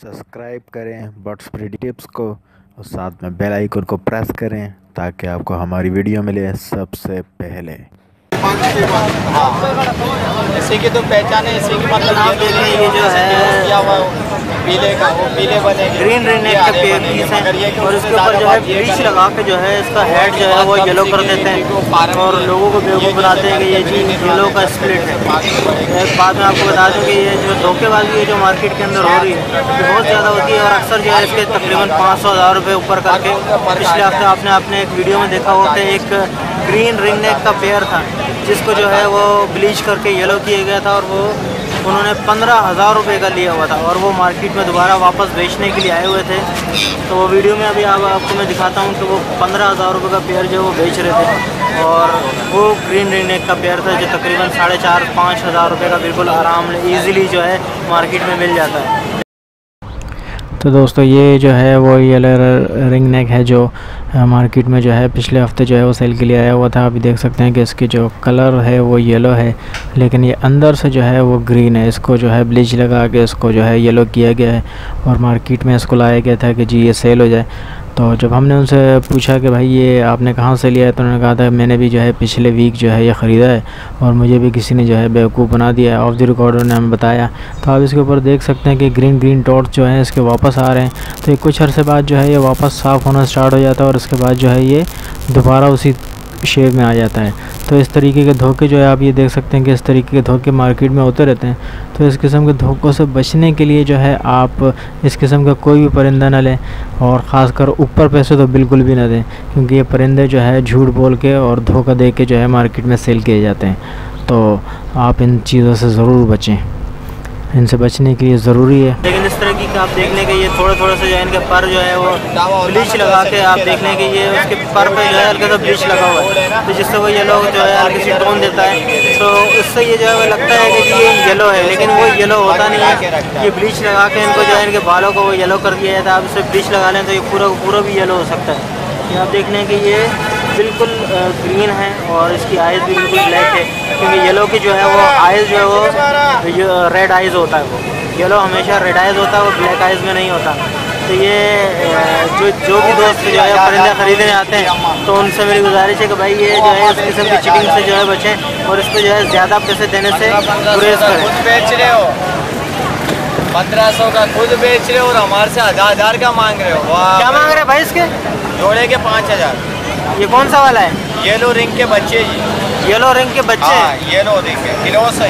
Subscribe करें birds breeding tips को और साथ में बेल आइकन को प्रेस करें ताकि आपको हमारी वीडियो मिले सबसे पहले। इसी की तो पहचान है, इसी की मतलब ये जो है पीले का वो पीले बने ग्रीन रिंगनेक का पीस है और इसके ऊपर जो है ब्लीच लगा के जो है इसका हेड जो है वो येलो कर देते हैं और लोगों को बेवकूफ़ बनाते हैं कि ये चीज़ येलो का स्प्लिट है। एक बात मैं आपको बता दूं कि ये जो धोखेबाजी है जो मार्केट के अंदर हो रही है ये बहुत ज़्यादा होती है और अक्सर जो है इसके तकरीबन 500,000 रुपये ऊपर करके पिछले हफ्ते आपने अपने एक वीडियो में देखा होगा कि एक ग्रीन रिंगनेक का पेयर था जिसको जो है वो ब्लीच करके येलो किया गया था और वो उन्होंने 15,000 रुपये का लिया हुआ था और वो मार्केट में दोबारा वापस बेचने के लिए आए हुए थे। तो वो वीडियो में अभी आपको मैं दिखाता हूँ कि वो 15,000 रुपये का पेयर जो वो बेच रहे थे और वो ग्रीन रिंगनेक का पेयर था जो तकरीबन 4,500-5 हज़ार रुपये का बिल्कुल आराम ईज़िली जो है मार्केट में मिल जाता है। तो दोस्तों ये जो है वो येलो रिंगनेक है जो मार्केट में जो है पिछले हफ्ते जो है वो सेल के लिए आया हुआ था। अभी देख सकते हैं कि इसकी जो कलर है वो येलो है लेकिन ये अंदर से जो है वो ग्रीन है। इसको जो है ब्लीच लगा के इसको जो है येलो किया गया है और मार्केट में इसको लाया गया था कि जी ये सेल हो जाए। तो जब हमने उनसे पूछा कि भाई ये आपने कहाँ से लिया है तो उन्होंने कहा था मैंने भी जो है पिछले वीक जो है ये ख़रीदा है और मुझे भी किसी ने जो है बेवकूफ़ बना दिया है। ऑफ द रिकॉर्ड उन्होंने हमें बताया। तो आप इसके ऊपर देख सकते हैं कि ग्रीन डॉट्स जो हैं इसके वापस आ रहे हैं। तो ये कुछ अर्से बाद जो है ये वापस साफ़ होना स्टार्ट हो जाता है और उसके बाद जो है ये दोबारा उसी शेप में आ जाता है। तो इस तरीके के धोखे जो है आप ये देख सकते हैं कि इस तरीके के धोखे मार्केट में होते रहते हैं। तो इस किस्म के धोखों से बचने के लिए जो है आप इस किस्म का कोई भी परिंदा ना लें और ख़ासकर ऊपर पैसे तो बिल्कुल भी ना दें क्योंकि ये परिंदे जो है झूठ बोल के और धोखा दे के जो है मार्केट में सेल किए जाते हैं। तो आप इन चीज़ों से ज़रूर बचें, इनसे बचने के लिए ज़रूरी है। लेकिन इस तरह की आप देख लें कि ये थोड़े से जो है इनके पर जो है वो ब्लीच लगा के आप देख लें कि ये उसके पर पे जो है हल्का सा ब्लीच लगा हुआ है तो जिससे वो येलो जो है हल्की सी टोन देता है। तो इससे ये जो है वो लगता है कि ये येलो है लेकिन वो येलो होता नहीं है। ये ब्लीच लगा के इनको जो है इनके बालों को वो येलो कर दिया जाता है। आप इससे ब्लीच लगा लें तो ये पूरा भी येलो हो सकता है। ये आप देख लें कि ये बिल्कुल ग्रीन है और इसकी आइज़ भी बिल्कुल ब्लैक है क्योंकि येलो की जो है वो आइज़ जो है वो रेड आइज़ होता है। वो येलो हमेशा रेड आइज़ होता है, वो ब्लैक आइज़ में नहीं होता। तो ये जो भी दोस्त जो है परिंदे ख़रीदने आते हैं तो उनसे मेरी गुजारिश है कि भाई ये जो है इस किस्म की चिटिंग से जो है बचें और इस पर जो है ज़्यादा पैसे देने से गुरेज करें। खुद बेच रहे हो 1500 का खुद बेच रहे हो और हमारे से 1000 का मांग रहे हो। क्या मांग रहे हैं भाई इसके? जोड़े के 5000। ये कौन सा वाला है? येलो रिंग के बच्चे जी। येलो रिंग के बच्चे? येलो रिंग के क्रॉस है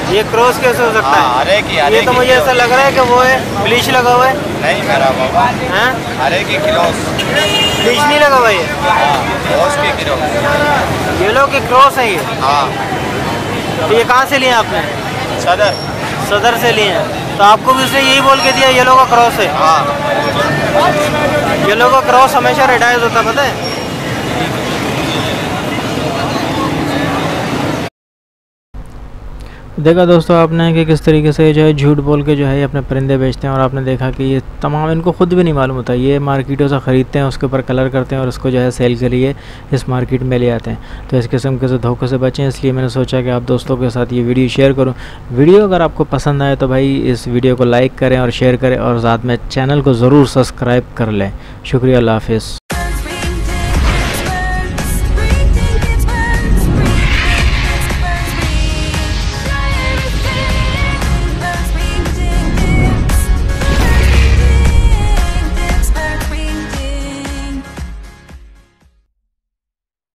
ये क्रॉस कैसे हो सकता है? अरे की ये तो मुझे ऐसा लग रहा है कि वो है ब्लीच लगा हुआ है। नहीं मेरा बाबा हैं? अरे की क्रॉस ब्लीच नहीं लगा हुआ ये? क्रॉस की क्रॉस येलो के क्रॉस है ये? हाँ। तो ये कहाँ से लिए आपने? सदर से लिए हैं। तो आपको भी उसने यही बोल के दिया येलो का क्रॉस है? हाँ। येलो का क्रॉस हमेशा रेड आइज होता है, पता है? देखा दोस्तों आपने कि किस तरीके से जो है झूठ बोल के जो है अपने परिंदे बेचते हैं और आपने देखा कि ये तमाम इनको खुद भी नहीं मालूम होता। ये मार्केटों से ख़रीदते हैं, उसके ऊपर कलर करते हैं और उसको जो है सेल के लिए इस मार्केट में ले आते हैं। तो इस किस्म के धोखों से बचें, इसलिए मैंने सोचा कि आप दोस्तों के साथ ये वीडियो शेयर करूँ। वीडियो अगर आपको पसंद आए तो भाई इस वीडियो को लाइक करें और शेयर करें और साथ में चैनल को ज़रूर सब्सक्राइब कर लें। शुक्रिया, अल्लाह हाफ़िज़।